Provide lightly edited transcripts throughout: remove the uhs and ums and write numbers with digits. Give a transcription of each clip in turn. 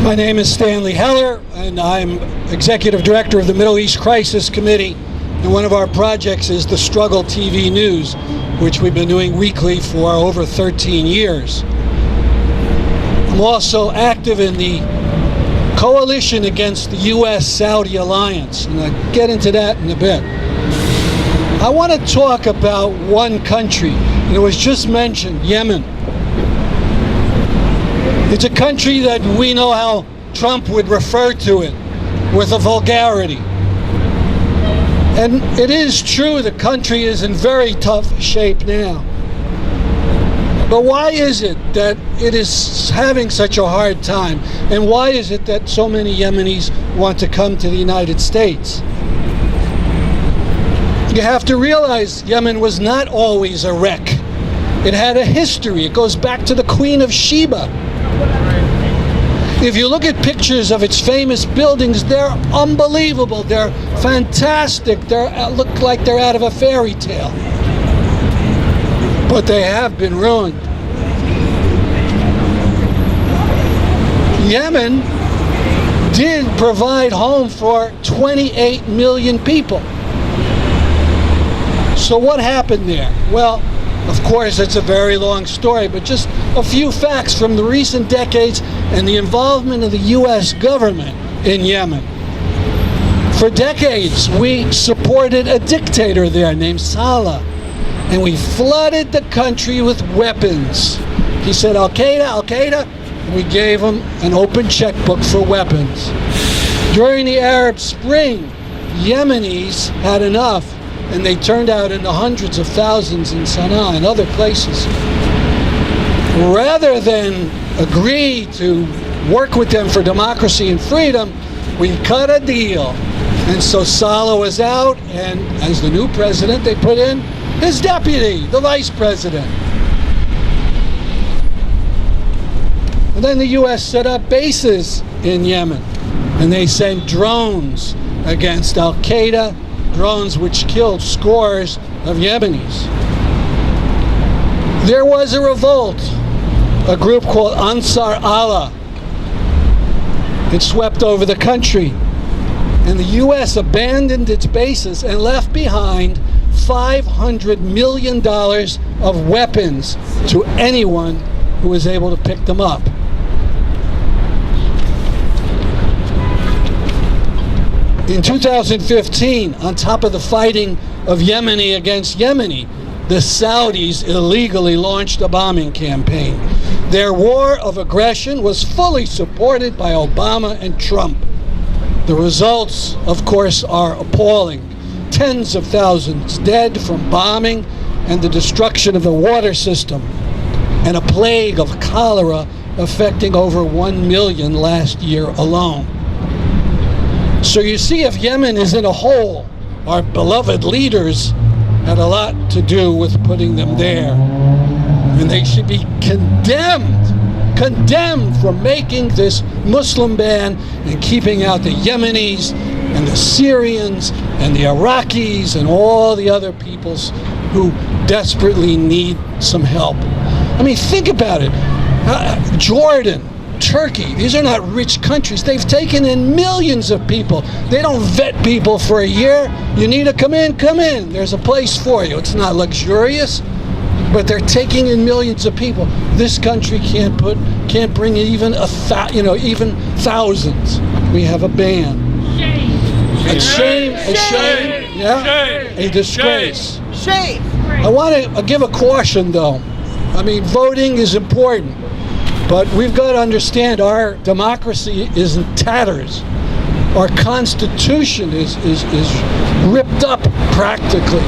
My name is Stanley Heller, and I'm Executive Director of the Middle East Crisis Committee, and one of our projects is the Struggle TV News, which we've been doing weekly for over 13 years. I'm also active in the coalition against the U.S.-Saudi alliance, and I'll get into that in a bit. I want to talk about one country, and it was just mentioned, Yemen. It's a country that we know how Trump would refer to it, with a vulgarity. And it is true the country is in very tough shape now. But why is it that it is having such a hard time? And why is it that so many Yemenis want to come to the United States? You have to realize Yemen was not always a wreck. It had a history. It goes back to the Queen of Sheba. If you look at pictures of its famous buildings, they're unbelievable. They're fantastic. They look like they're out of a fairy tale. But they have been ruined. Yemen did provide home for 28 million people. So what happened there? Well, of course, it's a very long story, but just a few facts from the recent decades and the involvement of the U.S. government in Yemen. For decades, we supported a dictator there named Saleh, and we flooded the country with weapons. He said, Al-Qaeda, Al-Qaeda, and we gave him an open checkbook for weapons. During the Arab Spring, Yemenis had enough, and they turned out in the hundreds of thousands in Sana'a and other places. Rather than agree to work with them for democracy and freedom, we cut a deal. And so Saleh was out, and as the new president, they put in his deputy, the vice president. And then the U.S. set up bases in Yemen, and they sent drones against Al-Qaeda, drones which killed scores of Yemenis. There was a revolt, a group called Ansar Allah. It swept over the country, and the U.S. abandoned its bases and left behind $500 million of weapons to anyone who was able to pick them up. In 2015, on top of the fighting of Yemeni against Yemeni, the Saudis illegally launched a bombing campaign. Their war of aggression was fully supported by Obama and Trump. The results, of course, are appalling. Tens of thousands dead from bombing and the destruction of the water system, and a plague of cholera affecting over 1 million last year alone. So you see, if Yemen is in a hole, our beloved leaders had a lot to do with putting them there. And they should be condemned for making this Muslim ban and keeping out the Yemenis and the Syrians and the Iraqis and all the other peoples who desperately need some help. I mean, think about it. Jordan, Turkey, these are not rich countries. They've taken in millions of people. They don't vet people for a year. You need to come in, come in. There's a place for you. It's not luxurious, but they're taking in millions of people. This country can't bring even even thousands. We have a ban. A shame, a disgrace. Shame. I want to give a caution, though. I mean, voting is important. But we've got to understand our democracy is in tatters. Our Constitution is ripped up practically.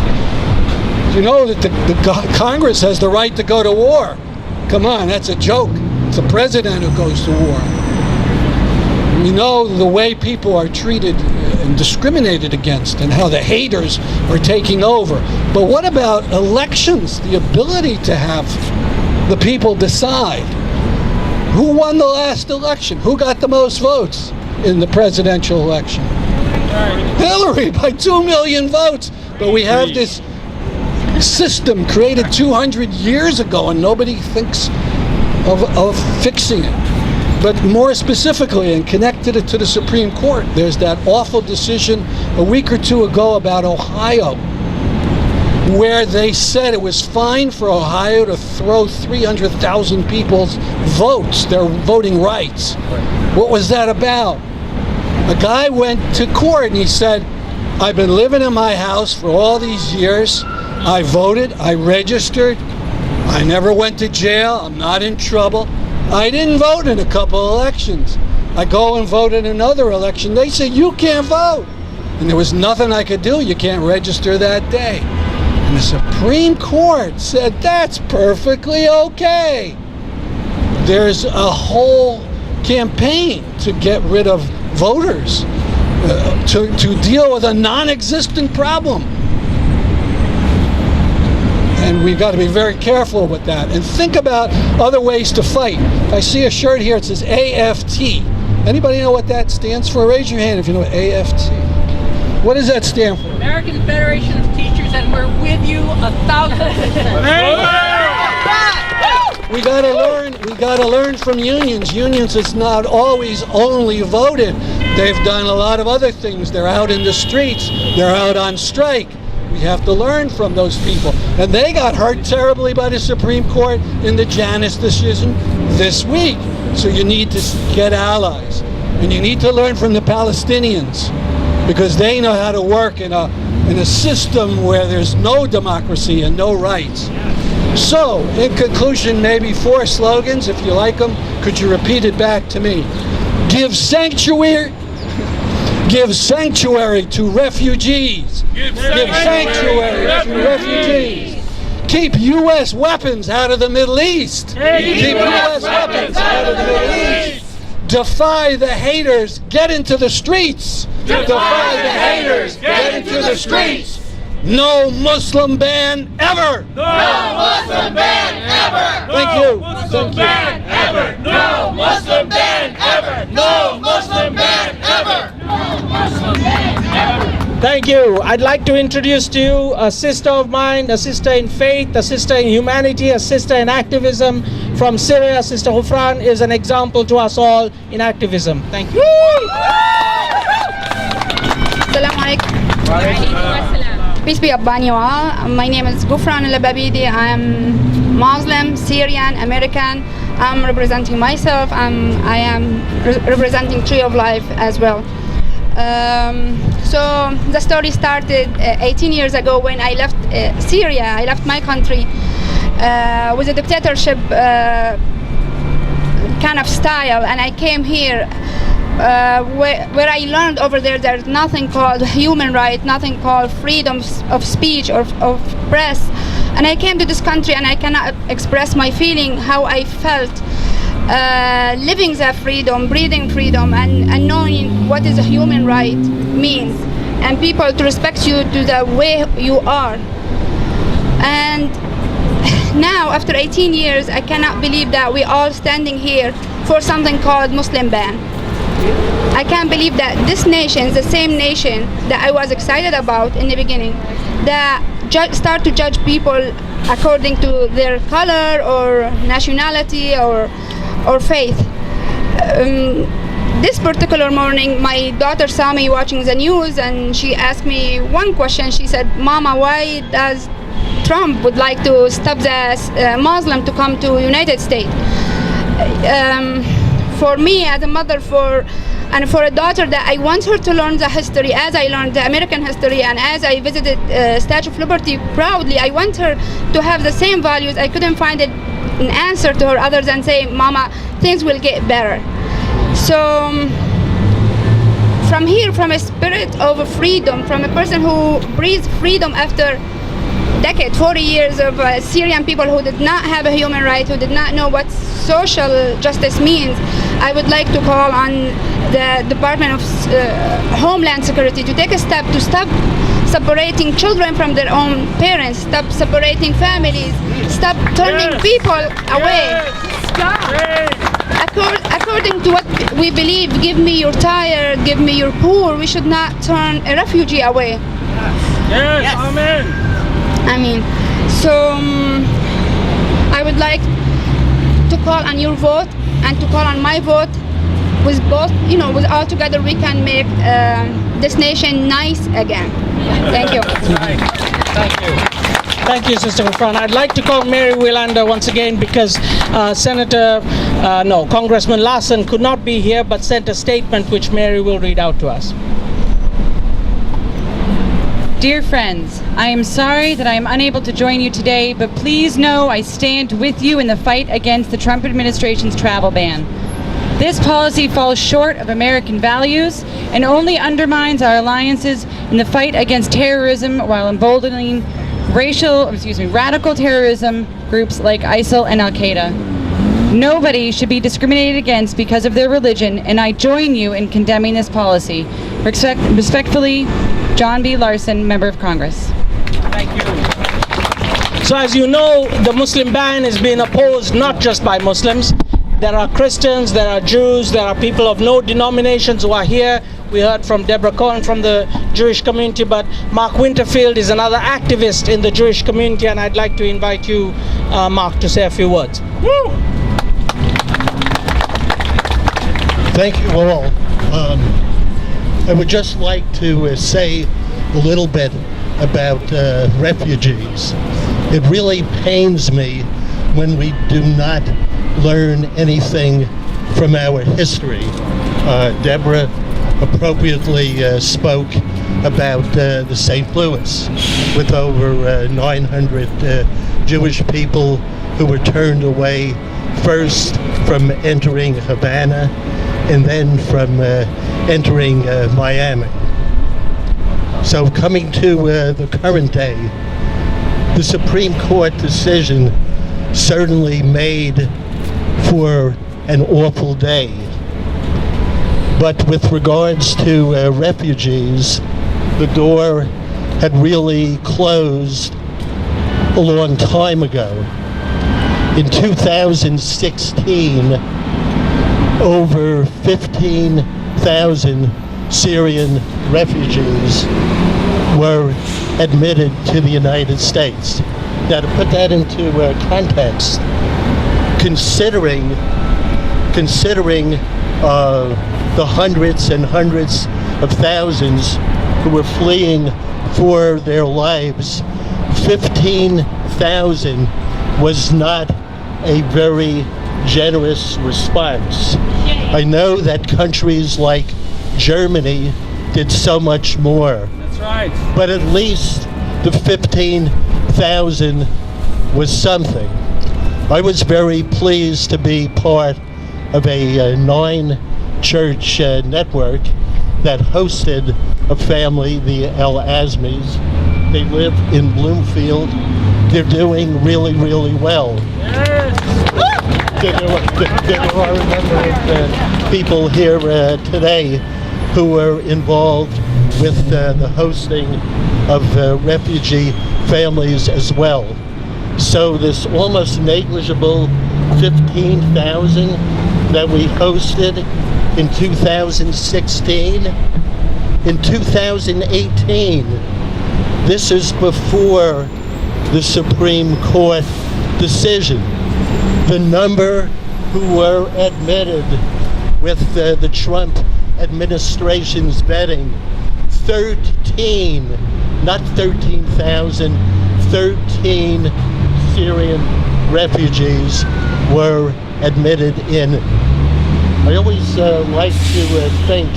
You know that the Congress has the right to go to war. Come on, that's a joke. It's the president who goes to war. We know the way people are treated and discriminated against and how the haters are taking over. But what about elections? The ability to have the people decide. Who won the last election? Who got the most votes in the presidential election? Hillary, by 2 million votes. But we have this system created 200 years ago, and nobody thinks of fixing it. But more specifically, and connected it to the Supreme Court, there's that awful decision a week or two ago about Ohio, where they said it was fine for Ohio to throw 300,000 people's votes, their voting rights. What was that about? A guy went to court and he said, I've been living in my house for all these years. I voted, I registered, I never went to jail, I'm not in trouble. I didn't vote in a couple elections. I go and vote in another election. They say, you can't vote. And there was nothing I could do. You can't register that day. And the Supreme Court said, that's perfectly okay. There's a whole campaign to get rid of voters, to deal with a non-existent problem. And we've got to be very careful with that and think about other ways to fight. I see a shirt here, it says AFT. Anybody know what that stands for? Raise your hand if you know what AFT. What does that stand for? American Federation of Teachers, and we're with you 1,000%. We gotta learn from unions. Unions, it's not always only voted. They've done a lot of other things. They're out in the streets, they're out on strike. We have to learn from those people. And they got hurt terribly by the Supreme Court in the Janus decision this week. So you need to get allies. And you need to learn from the Palestinians, because they know how to work in a system where there's no democracy and no rights. So, in conclusion, maybe 4 slogans, if you like them. Could you repeat it back to me? Give sanctuary to refugees. Give sanctuary to refugees. Keep U.S. weapons out of the Middle East. Keep U.S. weapons out of the Middle East. Defy the haters. Get into the streets. Defy the haters. Get into the streets. No Muslim ban ever. No Muslim ban ever. Thank you. Muslim ban ever. No Muslim ban ever. No Muslim ban ever. No Muslim ban ever. Thank you. I'd like to introduce to you a sister of mine, a sister in faith, a sister in humanity, a sister in activism from Syria. Sister Ghoufran is an example to us all in activism. Thank you. Assalamu alaikum. Peace be upon you all. My name is Ghoufran Allahbabidi. I'm Muslim, Syrian, American. I'm representing myself. I am representing Tree of Life as well. So the story started 18 years ago when I left Syria. I left my country with a dictatorship kind of style, and I came here where I learned over there's nothing called human right, nothing called freedom of speech or of press. And I came to this country and I cannot express my feeling, how I felt living that freedom, breathing freedom, and knowing what is a human right means, and people to respect you to the way you are. And now, after 18 years, I cannot believe that we all standing here for something called Muslim ban. I can't believe that this nation, the same nation that I was excited about in the beginning, that start to judge people according to their color or nationality or faith. This particular morning, my daughter saw me watching the news and she asked me one question. She said, "Mama, why does Trump would like to stop the Muslim to come to United States?" For me, as a mother, for a daughter, that I want her to learn the history as I learned the American history, and as I visited Statue of Liberty proudly, I want her to have the same values. I couldn't find an answer to her other than saying, "Mama, things will get better." So from here, from a spirit of freedom, from a person who breathes freedom after decade, 40 years of Syrian people who did not have a human right, who did not know what social justice means, I would like to call on the Department of Homeland Security to take a step to stop separating children from their own parents, stop separating families, stop turning people away. According to what we believe, give me your tired, give me your poor, we should not turn a refugee away. Yes. Amen. I mean, so I would like to call on your vote and to call on my vote. With both, with all together, we can make this nation nice again. Thank you. Thank you. Thank you, Sister Ghoufran. I'd like to call Mary Wielander once again because Congressman Larson could not be here but sent a statement which Mary will read out to us. Dear friends, I am sorry that I am unable to join you today, but please know I stand with you in the fight against the Trump administration's travel ban. This policy falls short of American values and only undermines our alliances in the fight against terrorism while emboldening radical terrorism groups like ISIL and Al-Qaeda. Nobody should be discriminated against because of their religion, and I join you in condemning this policy. Respectfully, John B. Larson, Member of Congress. Thank you. So as you know, the Muslim ban is being opposed not just by Muslims. There are Christians, there are Jews, there are people of no denominations who are here. We heard from Deborah Cohen from the Jewish community, but Mark Winterfield is another activist in the Jewish community, and I'd like to invite you, Mark, to say a few words. Woo! Thank you all. I would just like to say a little bit about refugees. It really pains me when we do not learn anything from our history. Deborah appropriately spoke about the St. Louis with over 900 Jewish people who were turned away first from entering Havana and then from entering Miami. So coming to the current day, the Supreme Court decision certainly made for an awful day. But with regards to refugees, the door had really closed a long time ago. In 2016, over 15,000 Syrian refugees were admitted to the United States. Now, to put that into context, considering the hundreds and hundreds of thousands who were fleeing for their lives, 15,000 was not a very generous response. I know that countries like Germany did so much more. That's right. But at least the 15,000 was something. I was very pleased to be part of a 9-church network that hosted a family, the El Azmis. They live in Bloomfield. They're doing really, really well. Yes. There are a number of people here today who were involved with the hosting of refugee families as well. So this almost negligible 15,000 that we hosted in 2016, in 2018, this is before the Supreme Court decision. The number who were admitted with the Trump administration's vetting, 13, not 13,000, 13 Syrian refugees were admitted in. I always like to think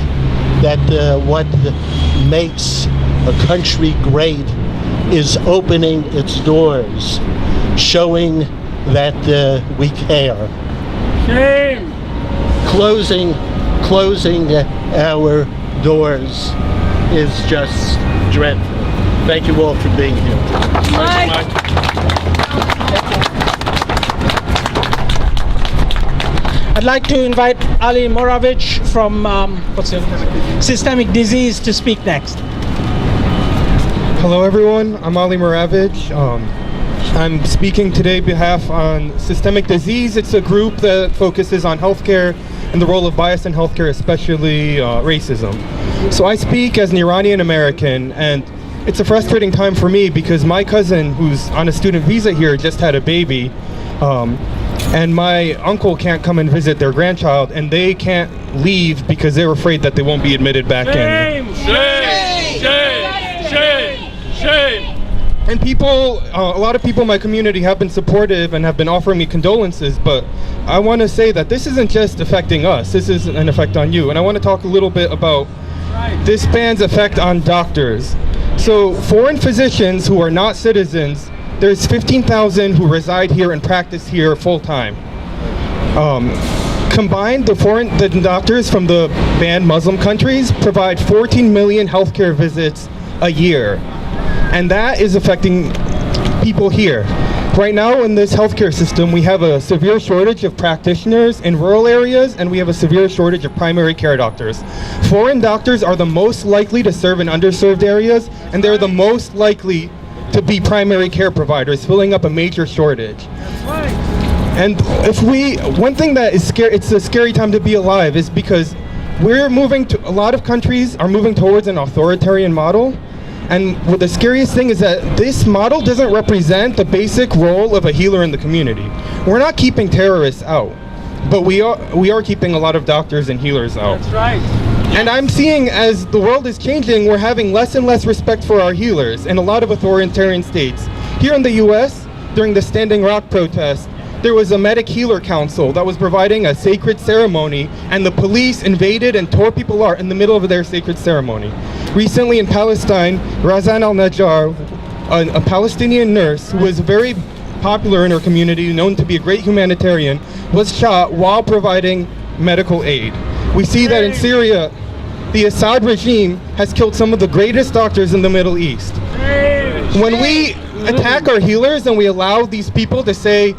that what makes a country great is opening its doors, showing that we care. Shame. Closing our doors is just dreadful. Thank you all for being here. I'd like to invite Ali Moravej from Systemic Disease to speak next. Hello everyone, I'm Ali Moravej. I'm speaking today on behalf on Systemic Disease. It's a group that focuses on healthcare and the role of bias in healthcare, especially racism. So I speak as an Iranian American, and it's a frustrating time for me because my cousin, who's on a student visa here, just had a baby. and my uncle can't come and visit their grandchild, and they can't leave because they're afraid that they won't be admitted back in. Shame! And people, a lot of people in my community have been supportive and have been offering me condolences, but I want to say that this isn't just affecting us, this is an effect on you. And I want to talk a little bit about this ban's effect on doctors. So foreign physicians who are not citizens, there's 15,000 who reside here and practice here full-time. Combined, the doctors from the banned Muslim countries provide 14 million healthcare visits a year. And that is affecting people here. Right now in this healthcare system, we have a severe shortage of practitioners in rural areas, and we have a severe shortage of primary care doctors. Foreign doctors are the most likely to serve in underserved areas, and they're the most likely to be primary care providers, filling up a major shortage. And one thing that is scary, it's a scary time to be alive, is because a lot of countries are moving towards an authoritarian model. And the scariest thing is that this model doesn't represent the basic role of a healer in the community. We're not keeping terrorists out, but we are keeping a lot of doctors and healers out. That's right. And I'm seeing, as the world is changing, we're having less and less respect for our healers in a lot of authoritarian states. Here in the US, during the Standing Rock protest, there was a medic healer council that was providing a sacred ceremony, and the police invaded and tore people apart in the middle of their sacred ceremony. Recently in Palestine, Razan al-Najjar, a Palestinian nurse who was very popular in her community, known to be a great humanitarian, was shot while providing medical aid. We see that in Syria, the Assad regime has killed some of the greatest doctors in the Middle East. When we attack our healers and we allow these people to say,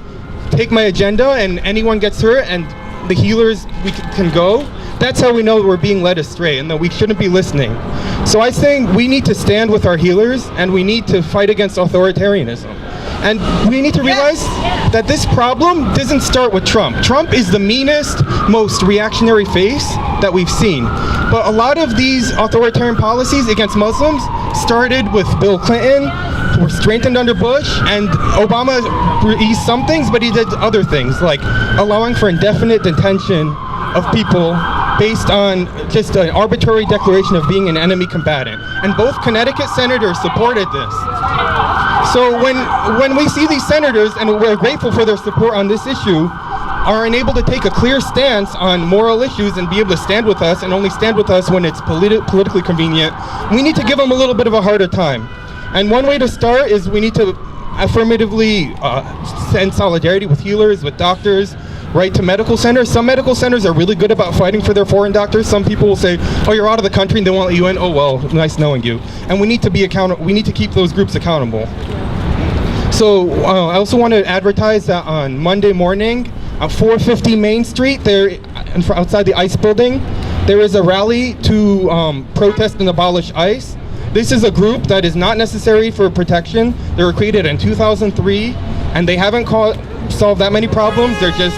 take my agenda and anyone gets hurt and the healers can go, that's how we know that we're being led astray and that we shouldn't be listening. So I think we need to stand with our healers, and we need to fight against authoritarianism. And we need to realize that this problem doesn't start with Trump. Trump is the meanest, most reactionary face that we've seen. But a lot of these authoritarian policies against Muslims started with Bill Clinton, were strengthened under Bush, and Obama eased some things, but he did other things, like allowing for indefinite detention of people based on just an arbitrary declaration of being an enemy combatant. And both Connecticut senators supported this. So when we see these senators, and we're grateful for their support on this issue, are unable to take a clear stance on moral issues and be able to stand with us, and only stand with us when it's politically convenient, we need to give them a little bit of a harder time. And one way to start is we need to affirmatively send solidarity with healers, with doctors, right to medical centers. Some medical centers are really good about fighting for their foreign doctors. Some people will say, oh, you're out of the country and they won't let you in. Oh, well, nice knowing you. And we need to be accountable. We need to keep those groups accountable. So I also want to advertise that on Monday morning at 450 Main Street, there outside the ICE building, there is a rally to protest and abolish ICE. This is a group that is not necessary for protection. They were created in 2003, and they haven't solved that many problems. They're just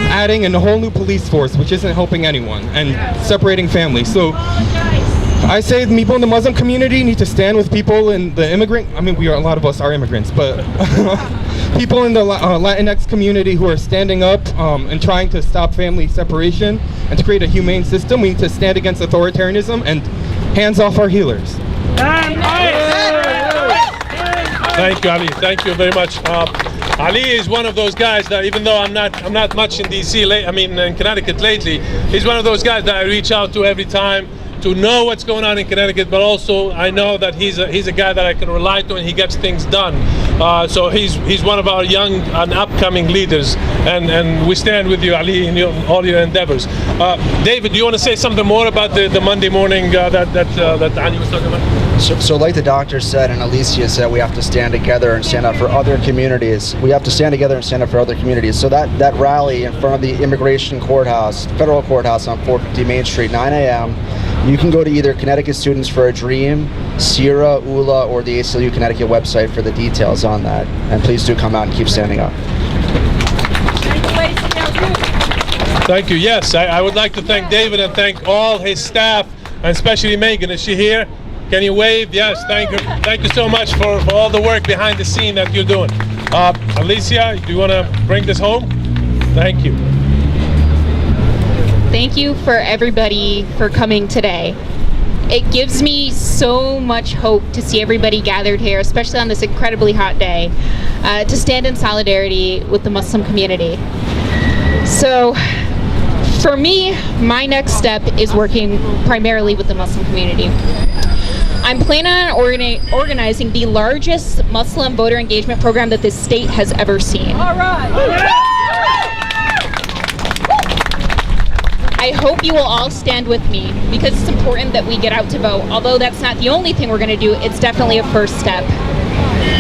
adding in a whole new police force, which isn't helping anyone, and separating families. So I say people in the Muslim community need to stand with people in the a lot of us are immigrants, but people in the Latinx community who are standing up and trying to stop family separation and to create a humane system. We need to stand against authoritarianism and hands off our healers. Thank you, Ali. Thank you very much. Ali is one of those guys that, even though I'm not much in DC, in Connecticut lately, he's one of those guys that I reach out to every time to know what's going on in Connecticut, but also I know that he's a guy that I can rely to, and he gets things done. So he's one of our young and upcoming leaders, and we stand with you, Ali, in all your endeavors. David, do you want to say something more about the Monday morning that Ali was talking about? So like the doctor said and Alicia said, we have to stand together and stand up for other communities. We have to stand together and stand up for other communities. So that rally in front of the immigration courthouse, federal courthouse on 450 Main Street, 9 a.m., you can go to either Connecticut Students for a Dream, Sierra, ULA, or the ACLU Connecticut website for the details on that. And please do come out and keep standing up. Thank you. Yes, I would like to thank David and thank all his staff, and especially Megan. Is she here? Can you wave? Yes, thank you. Thank you so much for all the work behind the scene that you're doing. Alicia, do you want to bring this home? Thank you. Thank you for everybody for coming today. It gives me so much hope to see everybody gathered here, especially on this incredibly hot day, to stand in solidarity with the Muslim community. So, for me, my next step is working primarily with the Muslim community. I'm planning on organizing the largest Muslim voter engagement program that this state has ever seen. All right. I hope you will all stand with me because it's important that we get out to vote. Although that's not the only thing we're going to do, it's definitely a first step.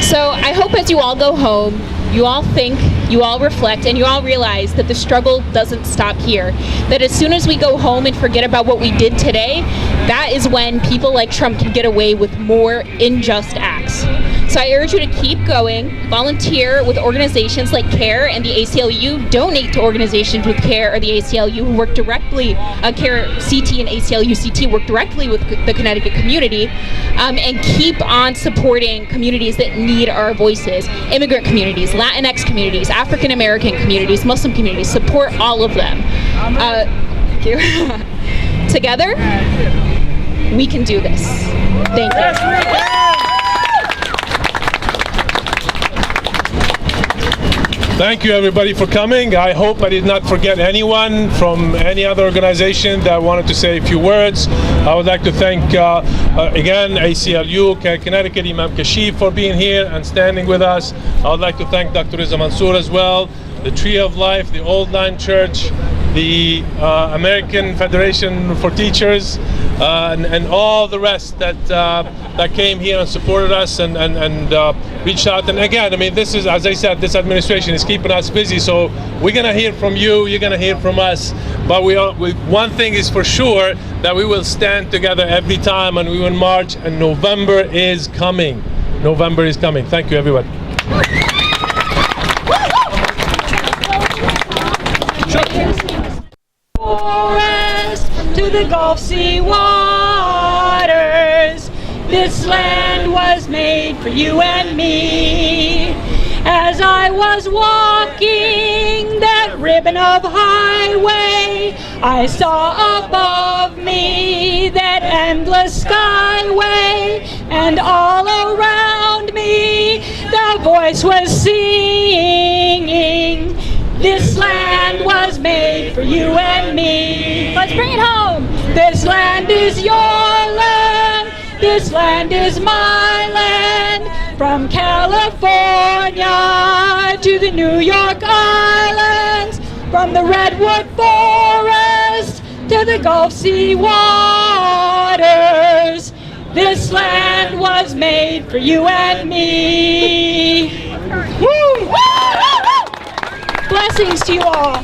So I hope as you all go home, you all think, you all reflect, and you all realize that the struggle doesn't stop here. That as soon as we go home and forget about what we did today, that is when people like Trump can get away with more unjust acts. So I urge you to keep going, volunteer with organizations like CARE and the ACLU, donate to organizations with CARE or the ACLU who work directly, CARE CT and ACLU CT work directly with the Connecticut community, and keep on supporting communities that need our voices, immigrant communities, Latinx communities, African American communities, Muslim communities, support all of them. Thank you. Together, we can do this. Thank you. Thank you everybody for coming. I hope I did not forget anyone from any other organization that wanted to say a few words. I would like to thank again ACLU, Connecticut, Imam Kashif for being here and standing with us. I would like to thank Dr. Riza Mansour as well, the Tree of Life, the Old Line Church, the American Federation for Teachers, and all the rest that came here and supported us and reached out. And again, I mean, this is, as I said, this administration is keeping us busy, so we're gonna hear from you, you're gonna hear from us, but one thing is for sure, that we will stand together every time and we will march, and November is coming. November is coming. Thank you, everybody. Forest to the Gulf Sea waters, this land was made for you and me. As I was walking that ribbon of highway, I saw above me that endless skyway, and all around me the voice was singing, this land was made for you and me. Let's bring it home. This land is your land. This land is my land. From California to the New York Islands. From the Redwood Forest to the Gulf Sea waters. This land was made for you and me. Woo! Blessings to you all.